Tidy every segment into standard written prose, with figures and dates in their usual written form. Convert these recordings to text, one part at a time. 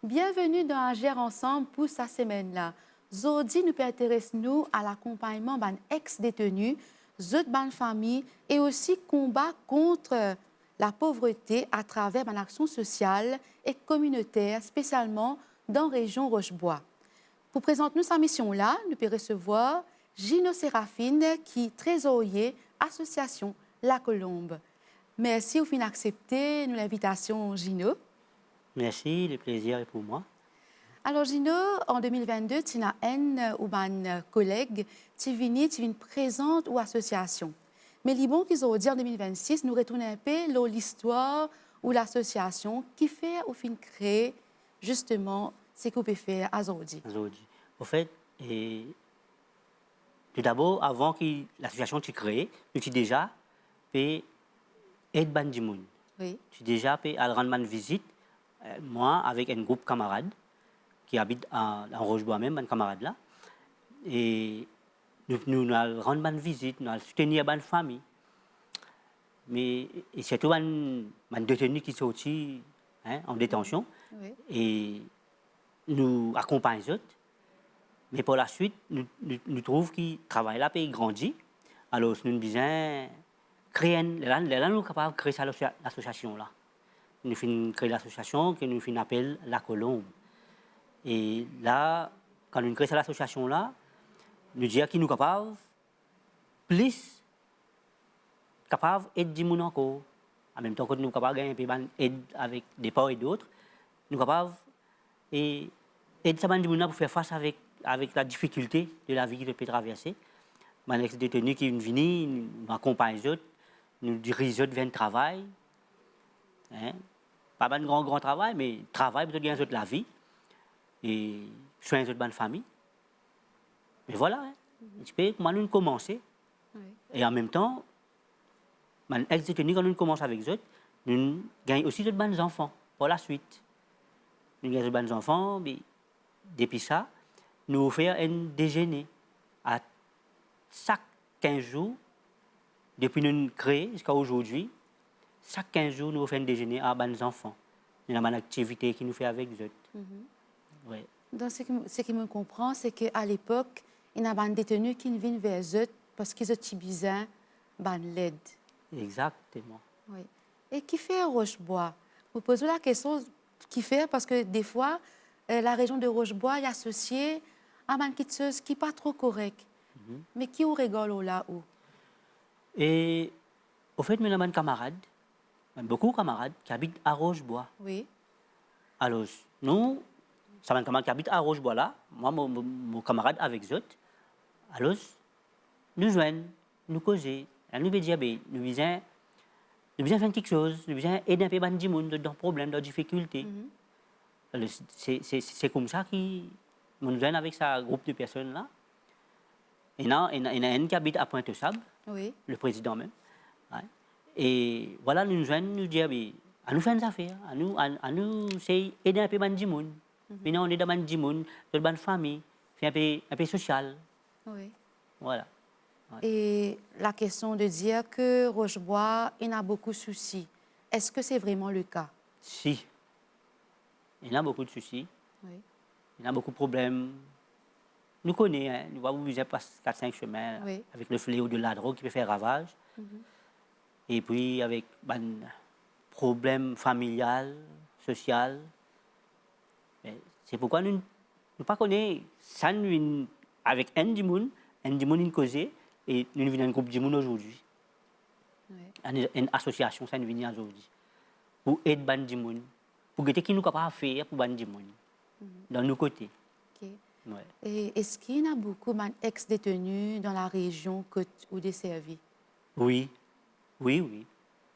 Bienvenue dans Agir ensemble pour cette semaine-là. Aujourd'hui, nous intéressons à l'accompagnement d'un ex-détenu, autres bonnes familles et aussi combat contre la pauvreté à travers une action sociale et communautaire, spécialement dans la région Rochebois. Pour présenter nous sa mission-là, nous pouvons recevoir Gino Séraphine, qui est trésorier association La Colombe. Merci au fin d'accepter l'invitation, Gino. Merci, le plaisir est pour moi. Alors, Gino, en 2022, tu as un ou un collègue, tu viens présente ou association. Mais les bons qu'ils ont dit en 2026, nous retournons un peu l'histoire ou l'association qui fait au fin créer justement ce qu'on peut faire aujourd'hui. Aujourd'hui. Au fait, tout d'abord, avant que l'association soit créée, nous avons déjà fait aide Bandimoun. Oui. Tu as déjà fait à rendre une visite, moi, avec un groupe de camarades qui habitent en Rochebois même, un camarade là. Et nous allons rendre une visite, nous allons soutenir une famille. Mais c'est tout un détenu qui est sorti en détention. Oui. Et nous accompagnons les autres. Mais pour la suite, nous trouvons que le travail là peut grandir. Alors, nous disons, créer, là, nous sommes capables de créer cette association-là. Nous avons créé l'association que nous appelons La Colombe. Et là, quand nous créons cette association-là, nous disons que nous sommes capables, plus capables d'aider les gens encore. En même temps que nous sommes capables d'aider avec des parts et d'autres, nous sommes capables d'aider ces gens pour faire face avec la difficulté de la vie qu'ils peuvent traverser. Les ex-détenus qui viennent, nous accompagnons les autres, nous dirigeons les autres vers le travail. Pas un grand travail, mais travail pour gagner la vie et soigner les autres familles. Mais voilà, tu peux comment commencer. Oui. Et en même temps, les ex-détenus, quand nous commençons avec eux, nous gagnons aussi d'autres bonnes enfants pour la suite. Nous gagnons d'autres bonnes enfants, mais depuis ça, nous offrons un déjeuner à chaque 15 jours, depuis nous créé jusqu'à aujourd'hui. Chaque 15 jours, nous offrons un déjeuner à nos enfants. Nous avons une activité qui nous fait avec eux. Ouais. Donc, ce qui me comprend, c'est qu'à l'époque, il y a des détenus qui viennent vers eux parce qu'ils ont besoin de l'aide. Exactement. Oui. Et qui fait Rochebois? Vous posez la question qui fait parce que des fois, la région de Rochebois est associée à une petite chose qui n'est pas trop correcte, mais qui vous rigole là-haut. Et au fait, nous avons beaucoup de camarades qui habitent à Rochebois. Oui. Alors, nous, ça un camarade qui habite à Rochebois là, moi, mon camarade avec eux. Alors, nous joignons, nous causons, nous disons, nous besoin faire quelque chose, nous besoin aider un peu les gens dans des problèmes, dans des difficultés. Alors, c'est comme ça que nous joignons avec ce groupe de personnes là. Il y en a un qui habite à Pointe-aux-Sables, Oui. le président même. Ouais. Et voilà, nous joignons, nous disons, à nous faire des affaires, à nous aider un peu les gens. Maintenant, on est dans les gens, dans les familles, faire un peu social. Oui. Voilà. Et la question de dire que Rochebois, il a beaucoup de soucis. Est-ce que c'est vraiment le cas? Si. Il y a beaucoup de soucis, Oui. il y a beaucoup de problèmes. Nous connaissons, nous voyons vous passer 4-5 chemins Oui. avec le fléau de la drogue qui peut faire ravage. Et puis avec un problème familial, social. C'est pourquoi nous ne connaissons ça avec un monde une cause, et nous venons un groupe de monde aujourd'hui. Oui. Une association, ça nous vient aujourd'hui. Pour aider les gens, pour que nous capables de faire pour les gens, dans nos côtés. OK. Ouais. Et est-ce qu'il y a beaucoup d'ex-détenus dans la région que ou desservie? Oui. Il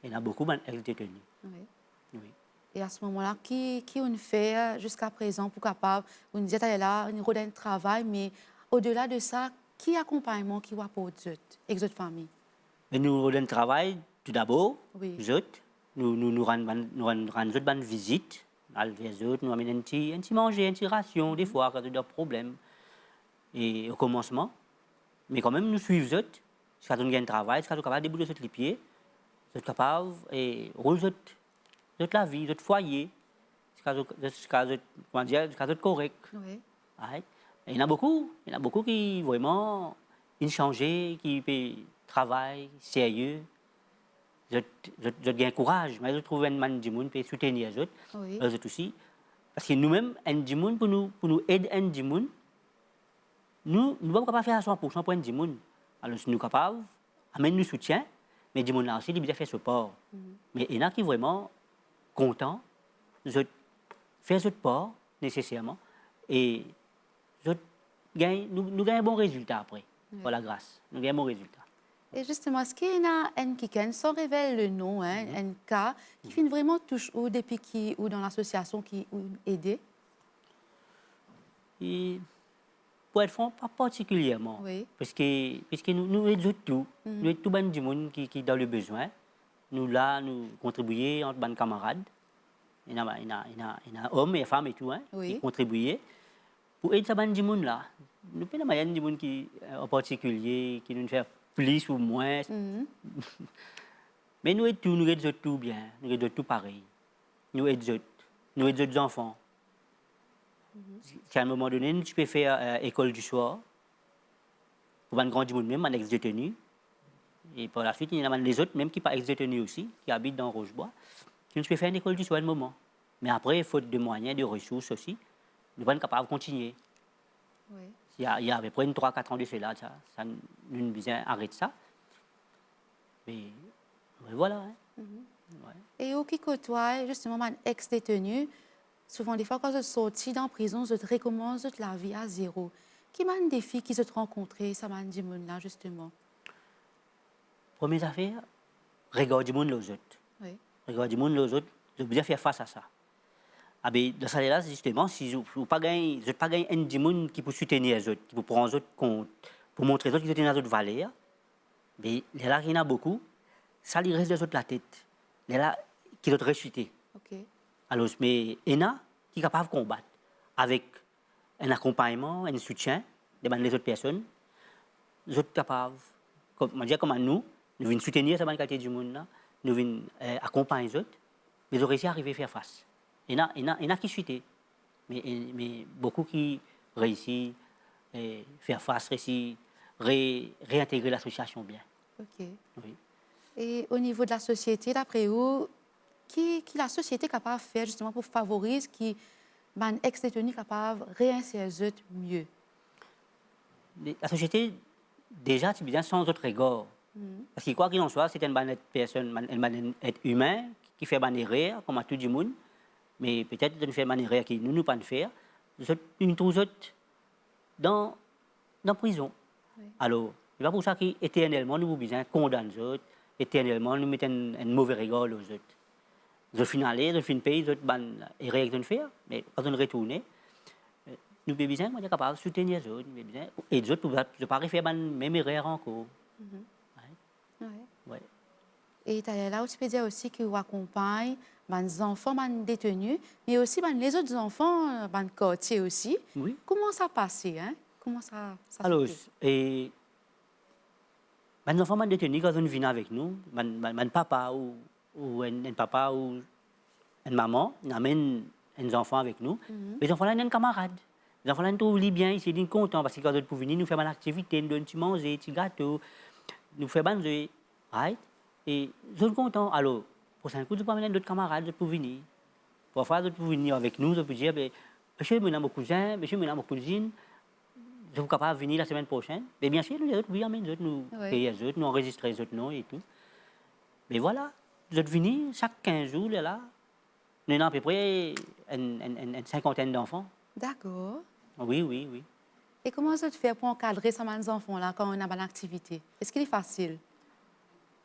y en a beaucoup d'ex-détenus. Oui. Oui. Et à ce moment-là, qui on fait jusqu'à présent pour capable, on disait là, une rodin de travail, mais au-delà de ça, qui accompagnement qui va pour eux et les autres familles? Mais nous rendons travail, tout d'abord, Oui. nous rendons une visite, nous amenons un petit manger, un petit ration, des fois, quand il y a des problèmes. Et au commencement, mais quand même, nous suivons eux, jusqu'à ce qu'on gagne travail, jusqu'à ce qu'on capable de débouler les pieds, nous sommes capables de rouler la vie, notre foyer, comment dire, jusqu'à ce correct. Oui. Right? Et il y en a beaucoup qui vraiment, ils changé, qui peuvent travailler sérieux. Je gagne courage, mais je trouve un man du monde peut soutenir les Oui. autres aussi. Parce que nous-mêmes, un du monde, pour nous aider un du monde, nous ne pouvons pas faire à 100% pour un du monde. Alors, si nous sommes capables, amener nous soutien, mais du monde là aussi, il bien faire support. Mais il y en a qui vraiment contents, je fais ce sport nécessairement, et je nous gagnons un bon résultat après, par la grâce. Nous gagnons un bon résultat. Et justement, est-ce qu'il y en a un qui, sans révéler le nom, hein, un cas qui finit vraiment touche ou depuis qui ou dans l'association qui ou aider? Et pour être franc, pas particulièrement. Oui. Parce que nous aidons tout. Nous aidons tout le monde qui est dans le besoin. Nous là, nous contribuons entre les camarades. Il y a hommes et femmes et tout, hein, Oui. qui contribuent. Pour aider ce monde là, nous pas de des gens qui en particulier, qui nous fait plus ou moins. Mais nous aidons tout bien, nous aidons tout pareil. Nous aidons les enfants. À un moment donné, tu peux faire école du soir pour un grand monde même, un ex-détenu. Et par la suite, il y en a les autres, même qui ne sont pas ex-détenus aussi, qui habitent dans Rochebois, qui tu peux faire une école du soir à un moment. Mais après, faute de moyens, de ressources aussi, nous ne sommes pas capables de continuer. Oui. Il y a à peu près 3-4 ans de cela, ça nous besoin arrêter ça. Mais voilà. Hein. Ouais. Et au qui côtoie justement un ex-détenu, souvent des fois quand je sortis dans prison, je te recommence la vie à zéro. Qui m'a un défi qui se te rencontrer, ça m'a dit là justement. Première affaire, regarder les autres. Oui. Regarder les autres, je veux bien faire face à ça. Ah ben, dans ça là, justement, si je n'ai pas gagné un monde qui peut soutenir les autres, qui peut prendre les autres compte, pour montrer aux autres qu'ils ont les autres valeurs, mais là, il y en a beaucoup, ça lui reste des autres la tête. Là, qui doivent rechuter. OK. Alors, mais il y en a qui sont capables de combattre avec un accompagnement, un soutien de les autres personnes. Les autres capables, comme nous venons soutenir cette qualité du monde, là, nous venons accompagner les autres, mais ils ont réussi à arriver à faire face. Il y en a qui chutent, mais beaucoup qui réussissent à faire face, réussissent à réintégrer l'association bien. OK. Oui. Et au niveau de la société, d'après vous, qui la société est capable de faire justement pour favoriser qui un ex-détenu capable de réinsérer les autres mieux? La société, déjà, c'est bien sans autre regard. Parce que quoi qu'il en soit, c'est une bonne personne, un être humain qui fait une erreur, comme à tout le monde. Mais peut-être de faire une erreur qui nous ne pas faire. Nous trouvons dans la prison. Oui. Alors, c'est pas pour ça qu'éternellement, nous besoin condamner les autres, éternellement, nous mettons un mauvais regard aux autres. Je finis aller, je finis payer, je finis erreur que je fais, mais quand on retourne, nous avons besoin de capable de soutenir les autres, et les autres ne pas faire la même erreur encore. Oui. Ouais. Et là, tu peux dire aussi que vous accompagnez les enfants détenus, mais aussi les autres enfants de quartier aussi. Oui. Comment ça passe? Hein? Comment ça Alors, se fait? les enfants détenus, quand ils viennent avec nous, mon papa ou un papa ou une maman, ils amènent les enfants avec nous. Les enfants là, ils ont un camarade. Les enfants là, ils trouvent bien, ils sont contents parce que quand ils peuvent venir, nous faisons une activité, nous donnons un manger, un petit gâteau, nous faisons manger. Right? Et ils sont contents. Alors, pour ça, ils peuvent amener d'autres camarades pour venir. Parfois, ils peuvent venir avec nous, ils peuvent dire, monsieur, moi, mon cousin, monsieur, moi, mon cousine, je suis capable de venir la semaine prochaine. Mais bien sûr, nous, les autres, oui, amène les autres, nous payons les autres, nous enregistrons les autres noms et tout. Mais voilà, vous êtes venus chaque 15 jours, là. Nous avons à peu près une cinquantaine d'enfants. D'accord. Oui. Et comment ça te fait pour encadrer ces enfants-là quand on a une activité? Est-ce qu'il est facile?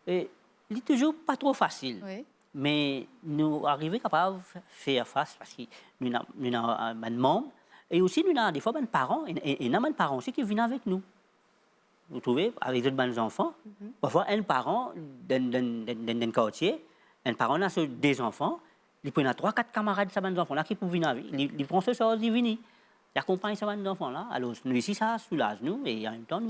Et, il n'est toujours pas trop facile. Oui. Mais nous arrivons capables de faire face parce que nous avons un membre. Et aussi, nous avons des fois des parents. Et nous avons des parents aussi qui viennent avec nous. Vous trouvez, avec d'autres enfants. Parfois, un parent d'un quartier, un parent a des enfants, il prend 3-4 camarades de ces enfants-là qui peuvent venir avec. Il prend ce soir, il vient. Il accompagne ces enfants-là. Alors, nous ici, ça soulage nous. Et en même temps,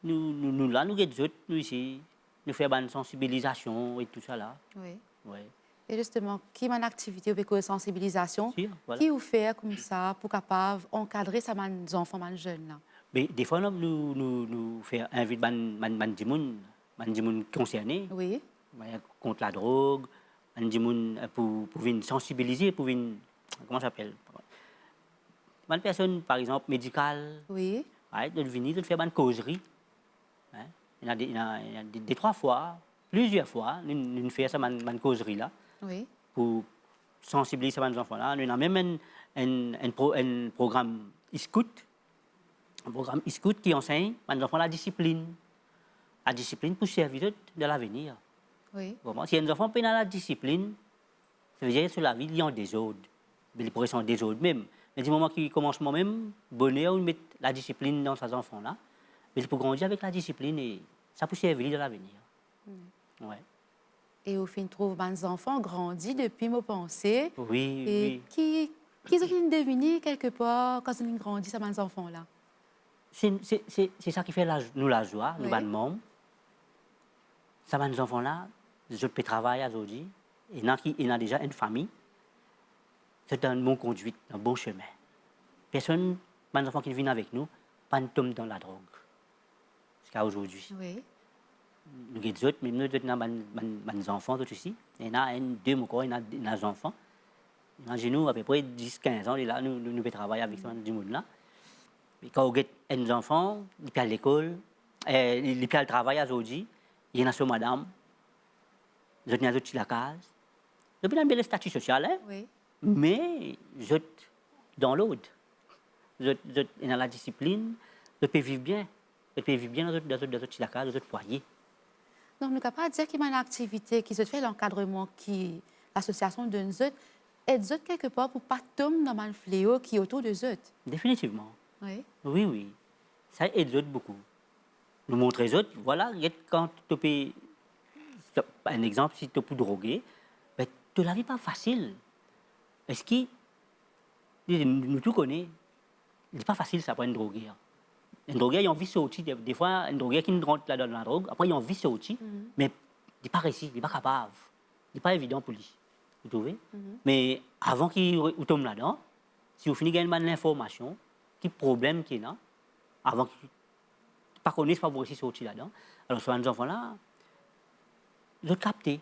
nous là, nous sommes nous ici. Nous faisons une sensibilisation et tout ça là. Oui. Ouais. Et justement, qui m'a une activité avec une sensibilisation, Sûr, voilà. qui vous fait comme ça pour capable encadrer ça les enfants, les jeunes là. Mais des fois, nous faisons inviter les gens concernés Oui, contre la drogue, les gens pour venir sensibiliser, pour venir, comment ça s'appelle? Une personne, par exemple, médicale, oui, ouais, de venir, de faire une causerie. Hein. Il y a des trois fois, plusieurs fois, nous faisons cette causerie-là oui, pour sensibiliser les enfants-là. Nous avons même un programme e-scout, un programme e-scout qui enseigne aux enfants la discipline. La discipline pour servir de l'avenir. oui. Vraiment, si les enfants peuvent la discipline, ça veut dire que sur la vie, il y a des désordre. Ils pourraient sont désordre même. Mais du moment qu'ils commencent moi-même, bonheur, ils mettent la discipline dans ces enfants-là. Mais ils peuvent grandir avec la discipline et ça peut servir de l'avenir. Ouais. Et au fin, trouve les enfants grandis depuis mes pensées. Oui, Et oui. qui ont devenu quelque part quand ils grandissent, ces enfants là. C'est ça qui fait nous la joie, nous, Oui. les membres. Ça, les enfants-là, je peux travailler aujourd'hui. Il y a déjà une famille. C'est un bon conduite, un bon chemin. Personne, les enfants qui viennent avec nous, pas ne tombent dans la drogue. Jusqu'à aujourd'hui. Oui, Nous avons des autres, mais nous avons des enfants tout ici. Il y en a un, deux, encore, il y en a des enfants. Chez nous, à peu près 10-15 ans, là, nous pouvons travailler avec ce monde-là. Et quand on a des enfants, ils peuvent à l'école, ils peuvent travailler aujourd'hui. Il y en a sur madame, ils ont des la case. Ils ont un bel statut social, hein? oui. Mais ils dans l'autre. Ils ont la discipline, ils peuvent vivre bien. Ils peuvent vivre bien dans la case, dans notre foyer. Donc, nous ne pouvons pas dire qu'il y a une activité qui se fait l'encadrement qui l'association de nous autres et nous autres quelque part pour ne pas tomber dans le fléau qui est autour de nous autres. Définitivement. Oui, Oui, oui. Ça aide les autres beaucoup. Nous montrer les autres, voilà, quand tu peux, un exemple, si tu peux droguer, ben, tu la vie pas facile. Est-ce que, nous tout connaissons, il n'est pas facile ça pour un drogué. Un drogué, il a envie de sortir. Des fois, un drogué qui rentre là dans la drogue, après, il a envie de sortir, mais il n'est pas réussi, il n'est pas capable. Il n'est pas évident pour lui. Vous trouvez? Mais avant qu'il tombe là-dedans, si vous finissez gagner l'information, quel problème qu'il y a, avant qu'il pas connaissent pas pour aussi sortir là-dedans. Alors, sur les enfants-là, ils ont capté.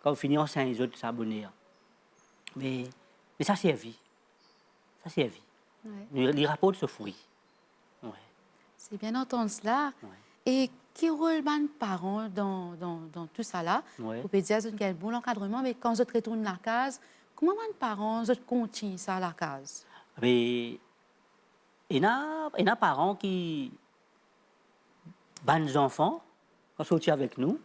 Quand on finit enceinte, ils ont s'abonner. Mais ça servit. Ça servit. oui. Les rapports se fruits. Ouais. C'est bien entendu cela. Ouais. Et qui rôle les parents dans tout ça là? Ouais. Vous pouvez dire qu'il y a un bon encadrement, mais quand je retourne à la case, comment les parents continuent ça à la case? Mais il y a des parents qui, les enfants, quand ils sortent avec nous,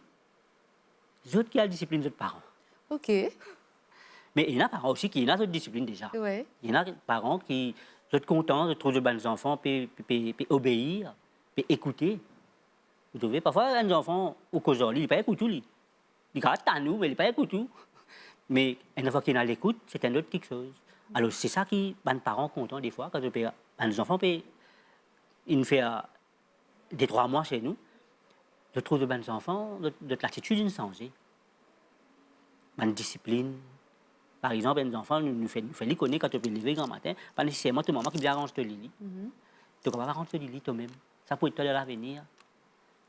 les autres qui ont la discipline des autres parents. OK. Mais il y a des parents aussi qui ont la discipline déjà. Oui. Il y a des parents qui sont contents de trouver les enfants, puis obéir, puis écouter. Vous trouvez, parfois, les enfants, au causerie, ils ne pas écouter. Ils regardent à nous, mais ils ne pas écouter. Mais un enfant qui est à l'écoute, c'est un autre quelque chose. Alors, c'est ça qui, les parents contents des fois, quand les enfants ils font des 3 mois chez nous, je trouve de les enfants, de l'attitude une changée. Une discipline. Par exemple, les enfants, nous fait les connaître quand tu peux lever grand matin, pas nécessairement tout le moment qui vient arranger le lit. Tu ne vas pas arranger le lit toi-même. Ça peut être toi de l'avenir.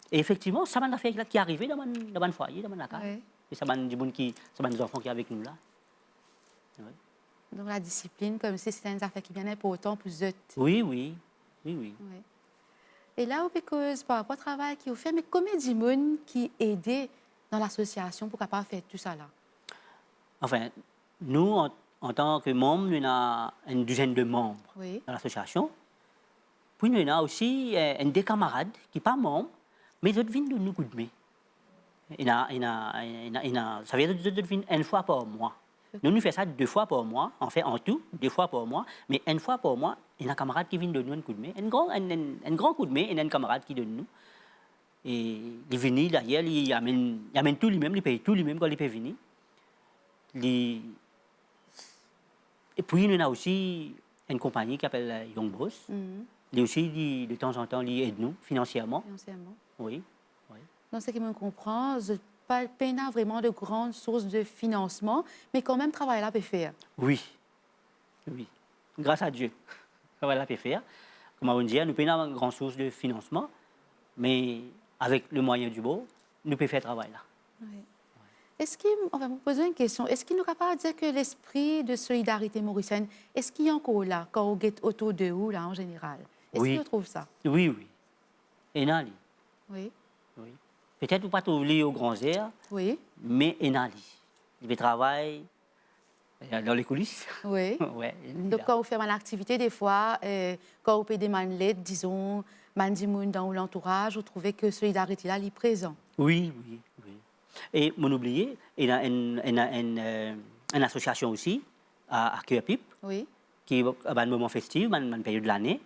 Et effectivement, ça m'a fait qui est arrivé dans mon foyer, dans ma casa. Oui. Et ça m'a des enfants qui sont avec nous là. Ouais. Donc, la discipline, comme si c'était une affaire qui est bien importante pour eux. Oui, oui. Oui, oui. Oui. Et là, au Pécose, par rapport au travail qui vous fait, mais combien de monde qui aident dans l'association pour capable faire tout ça là? Enfin, nous, en tant que membres, nous avons une douzaine de membres Oui. dans l'association. Puis nous avons aussi des camarades qui ne sont pas membres, mais ils viennent de nous coup de main. Ça veut dire qu'ils viennent une fois par mois. Nous faisons ça 2 fois par mois, en fait en tout, 2 fois par mois, mais une fois par mois, il y a un camarade qui vient de nous un coup de main, un grand coup de main, et un camarade qui donne nous. Et il vient d'ailleurs, il amène tout lui-même, il paye tout lui-même quand il peut venir. Et puis, nous avons aussi une compagnie qui s'appelle Young Boss. Lui aussi, de temps en temps, il aide nous financièrement. Financièrement. Oui. Oui. Donc, ce qui me comprend, pas vraiment de grandes sources de financement, mais quand même, travail là peut faire. Oui, oui. Grâce à Dieu. Voilà, peut faire. Comme on dit, nous pouvons avoir une grande source de financement, mais avec le moyen du beau, nous pouvons faire travail là. Oui. Est-ce qu'il, on va vous poser une question, est-ce qu'il nous est capable de dire que l'esprit de solidarité mauricienne, est-ce qu'il est encore là quand on est autour de vous, là, en général? Est-ce qu'il Oui, trouve ça? oui, oui. Et non, Oui, oui. Peut-être pas trouver au grand air, oui, mais et non, il travaille dans les coulisses. oui. Ouais, il est Donc, là. quand vous faites une activité, des fois, quand vous payez des manlettes, disons, mandimoun dans l'entourage, vous trouvez que solidarité là, elle est présent. Oui, oui, oui. Et mon oublié, il y a une association aussi à Cœur Pipe, Oui, qui a un moment festif, une période de l'année.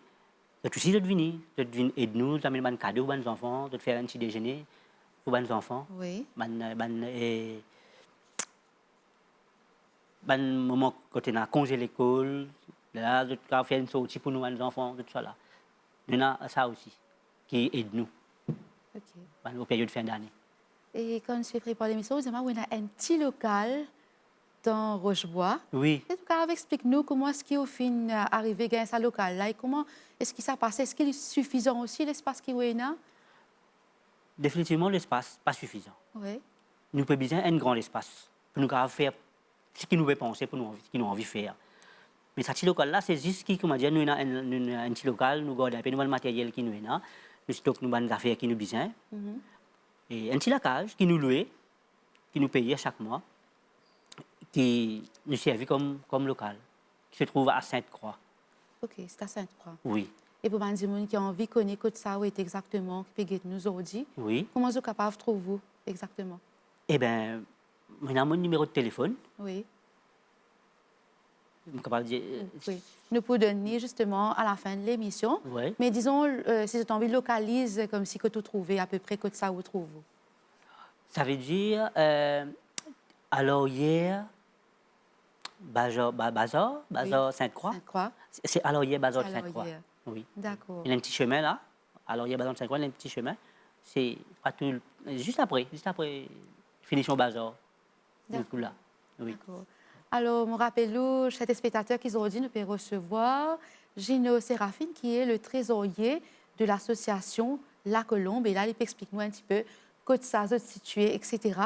Et aussi de venir aider nous, d'amener un cadeau aux enfants, de faire un petit déjeuner pour les enfants. oui. Un moment quand on a congé l'école, là, de faire une sortie pour nous, les enfants, tout ça là. Il y a ça aussi, qui aide nous, OK. aux périodes de fin d'année. Et quand je suis préparé l'émission, vous avez a un petit local dans Rochebois. Oui, Est-ce que vous explique-nous comment est-ce qu'il fin arrivé à ce local là et comment est-ce que ça passe? Est-ce qu'il est suffisant aussi l'espace qui est là? définitivement l'espace pas suffisant. Oui, Nous avons besoin d'un grand espace pour nous faire ce que nous voulons penser, pour nous, ce que nous avons envie de faire. Mais ce petit local-là, c'est juste qui, comment dire, nous avons un petit local, nous gardons un peu le matériel qui nous est là, nous stockons nos affaires qui nous besoin. Et un petit locage qui nous loue, qui nous paye chaque mois, qui nous servait comme local, qui se trouve à Sainte-Croix. OK, c'est à Sainte-Croix. Oui, Et pour les gens qui ont envie de connaître ça, où est exactement, qui peut nous aujourd'hui, oui. comment vous êtes capable de trouver vous exactement? Eh bien, on a mon numéro de téléphone. Oui, Je suis capable de dire, oui. Nous pouvons donner justement à la fin de l'émission. ouais. Mais disons, si vous avez envie de localiser comme si que tu trouvez à peu près que ça vous trouve. Ça veut dire, alors hier, Bazar Sainte-Croix. Sainte-Croix. C'est alors hier, Bazar C'est Sainte-Croix. Alors-Hier. Oui. D'accord. Il y a un petit chemin là. Alors hier, Bazar Sainte-Croix, il y a un petit chemin. C'est pas tout, juste après, finition Bazar. Du coup là. Oui. D'accord. Alors, me rappelle-nous, chers téléspectateurs, qu'aujourd'hui, nous pouvons recevoir Gino Séraphine, qui est le trésorier de l'association La Colombe. Et là, il explique-nous un petit peu côté ça se situé, etc.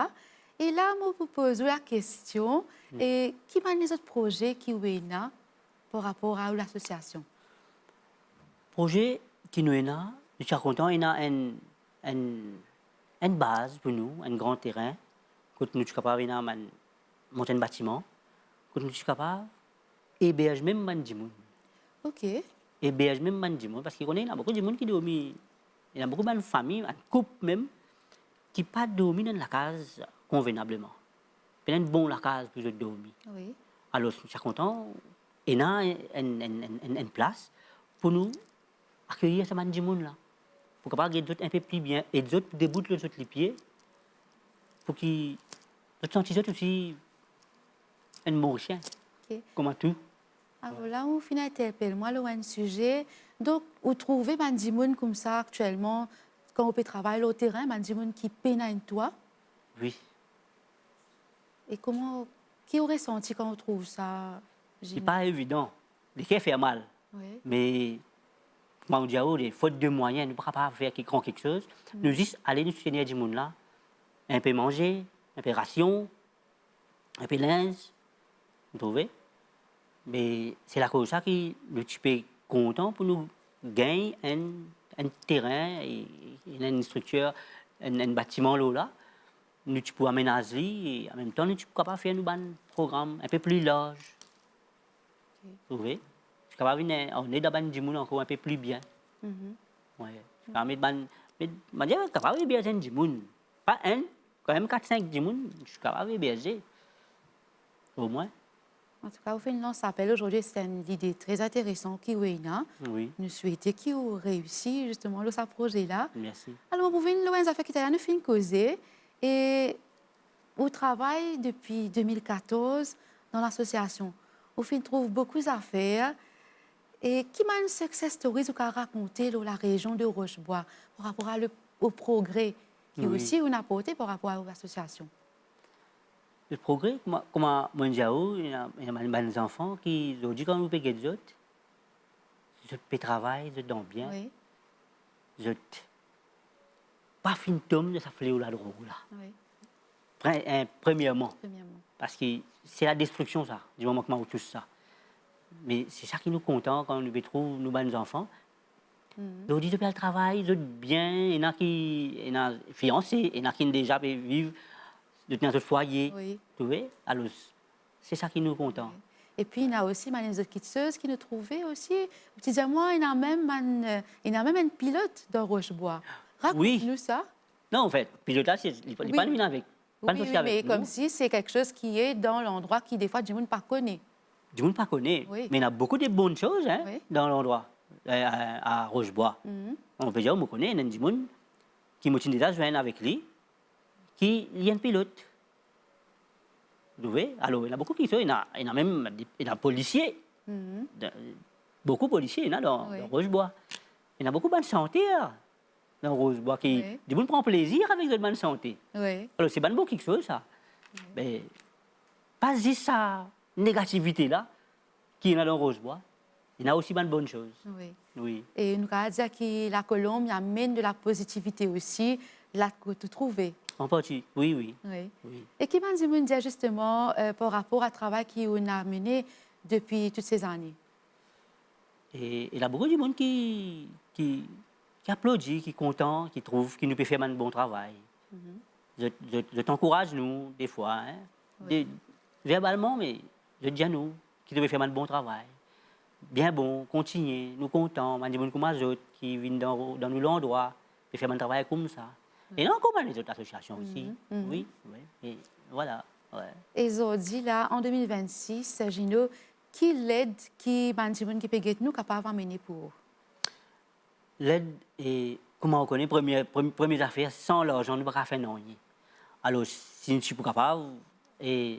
Et là, moi, vous pose la question, et qui mène les autres projets qui sont là par rapport à l'association? Projet qui nous est là, je suis content, il y a une base pour nous, un grand terrain. Quand nous sommes capables de monter un bâtiment, quand nous sommes capables d'héberger même les gens. OK. Héberger même les gens, parce qu'il y a beaucoup de gens qui dorment, il y a beaucoup de familles, de couples même, qui ne pas dormir dans la case convenablement. Il y a une bonne la case pour dormir. Oui. Alors, je suis content, il y a une place pour nous accueillir ces gens là. Pour qu'on puisse un peu plus bien et d'autres déboutent les autres les pieds pour qu'ils se sentent aussi un Mauricien, OK. comme tout. Alors là, on finit interpelle-moi le un sujet. Donc, vous trouvez des gens comme ça actuellement, quand on peut travailler au terrain, des gens qui peinent un toit. Oui, Et comment, qui aurait senti quand on trouve ça, c'est Gino? pas évident. Les cœurs fait mal, Oui. mais comment on dit, les fautes de moyens, nous ne pouvons pas faire quelque chose. Nous juste aller nous soutenir du monde là, un peu manger, un peu ration, un peu linge, vous trouvez? Mais c'est la cause ça qui nous sommes content pour nous gagner un terrain et une structure, un bâtiment là. Nous pouvons aménager et en même temps nous sommes capables de faire un programme un peu plus large. Vous trouvez? Je suis capable on est dans un monde encore un peu plus bien. Ouais. Je suis capable de capable d'héberger un monde. Pas un, quand même 4-5 monde, je suis capable d'héberger. Au moins. En tout cas, vous faites une lance appel aujourd'hui. C'est une idée très intéressante qui est là. Oui, Nous souhaitons qu'il ait réussi justement le sa projet là. merci. Alors, vous venez loin affaires qui nous fait causer et vous travaillez depuis 2014 dans l'association. Vous trouve beaucoup d'affaires. Et qui m'a une success story ou qu'a raconté dans la région de Rochebois par rapport au progrès qui Oui. aussi on a apporté par rapport à l'association. Le progrès, comment moi il y a des enfants qui aujourd'hui quand nous payons des autres, je peux travailler, je dors bien, Oui, je pas fin de ça fléau là drogue là. oui, Premièrement, premièrement. parce que c'est la destruction ça, du moment que nous touche ça. Mais c'est ça qui nous content quand nous retrouvons nous nos enfants. Mhm. Aujourd'hui depuis le travail, je bien, il y en a qui sont fiancés, il y en a qui déjà vivent dans notre foyer, Oui. tu vois. Alors c'est ça qui nous content. Oui. Et puis, il y a aussi les autres quiteuses qui nous trouvaient aussi. Tu disais, moi, il y a même un pilote dans Rochebois. Oui. Raconte-nous ça. Non, en fait, pilotage, il n'est pas Oui, venu avec. Pas oui, associé oui, avec mais comme nous. si c'est quelque chose qui est dans l'endroit qui, des fois, du monde pas connaît. Du monde pas connaît. Oui. Mais il y a beaucoup de bonnes choses hein, Oui. dans l'endroit, à Rochebois. Mhm. On peut dire, on connaît, il y a du monde qui m'a déjà joint avec lui, qui est un pilote. Vous voyez. Alors, il y en a beaucoup qui sont, il y en a même il y a policiers. Mhm. Beaucoup de policiers dans Oui. Rochebois. Il y en a beaucoup de bonne santé dans Rochebois qui Oui. du monde prend plaisir avec cette bonne santé. Oui. Alors, c'est pas bon quelque chose, ça. Mais pas juste ça, négativité là, qui est dans Rochebois. Il y en a aussi de bonnes choses. Oui. Oui. Et nous allons dire que la Colombe amène de la positivité aussi, là que tu trouves. En partie, oui, oui. Oui. Oui. Et qui m'a dit me dire justement par rapport au travail qu'on a mené depuis toutes ces années. Et il y a beaucoup de monde qui applaudit, qui est content, qui trouve qu'il nous peut faire un bon travail. Je t'encourage, nous, des fois, hein, Oui. verbalement, mais je dis à nous qu'il devait faire un bon travail. Bien bon, continuer, nous contents, des gens comme les autres qui viennent dans nous l'endroit, puis faire un travail comme ça. Et non, comme les autres associations aussi. Oui, oui. Et voilà. Ouais. Et aujourd'hui, là, en 2026, Gino, qui l'aide qui Bandimoun qui peut être nous capable d'amener pour eux? L'aide, et comment on connaît, première affaire, sans l'argent, nous ne pouvons pas faire rien. Alors, si nous sommes capables de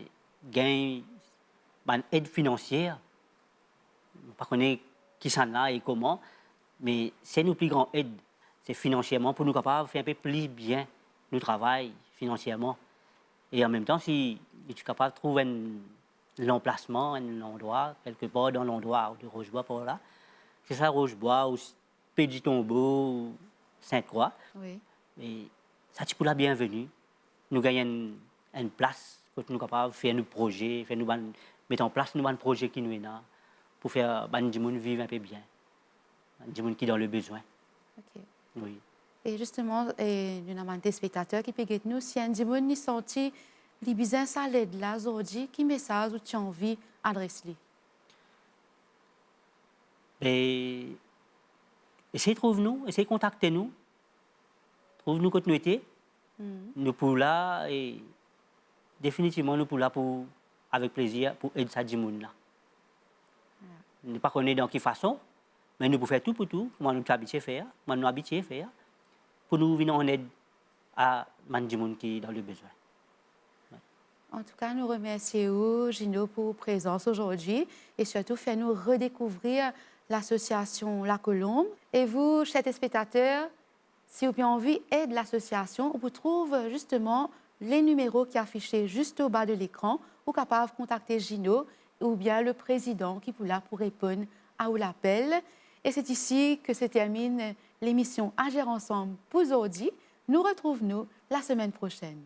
gagner une aide financière, je ne sais pas qui s'en a et comment, mais c'est notre plus grande aide, c'est financièrement pour nous capables de faire un peu plus bien notre travail financièrement. Et en même temps, si tu es capable de trouver l'emplacement, un endroit, quelque part dans l'endroit de Rochebois par là, c'est ça Rochebois ou Petit Tombeau ou Sainte-Croix, Oui. et ça tu pour la bienvenue. Nous gagnons une place pour nous capables de faire nos projets, mettre en place nos projets qui nous sont là, pour faire des gens vivre un peu bien, des gens qui sont dans le besoin. OK. Oui. Et justement, nous avons des spectateurs qui peuvent être nous. Si un Dimon est sorti, les besoins ça l'aide là aujourd'hui, quel message ou tu as envie d'adresser? Et essayez de trouver nous, essayez de contacter nous, trouve-nous quand nous étions. Nous pour là et définitivement nous pour là pour avec plaisir pour aider ça du monde là. Ne pas connaître dans quelle façon, mais nous pouvons faire tout pour tout. Moi nous habitués faire, moi nous habitués faire pour nous venir en aide à du monde qui est dans le besoin. En tout cas, nous remercions Gino pour votre présence aujourd'hui et surtout faire nous redécouvrir l'association La Colombe. Et vous, chers spectateurs, si vous avez envie d'aide l'association, vous trouvez justement les numéros qui sont affichés juste au bas de l'écran. Vous êtes capable de contacter Gino ou bien le président qui est là pour répondre à l'appel. Et c'est ici que se termine l'émission Agir ensemble pour aujourd'hui. Nous retrouvons la semaine prochaine.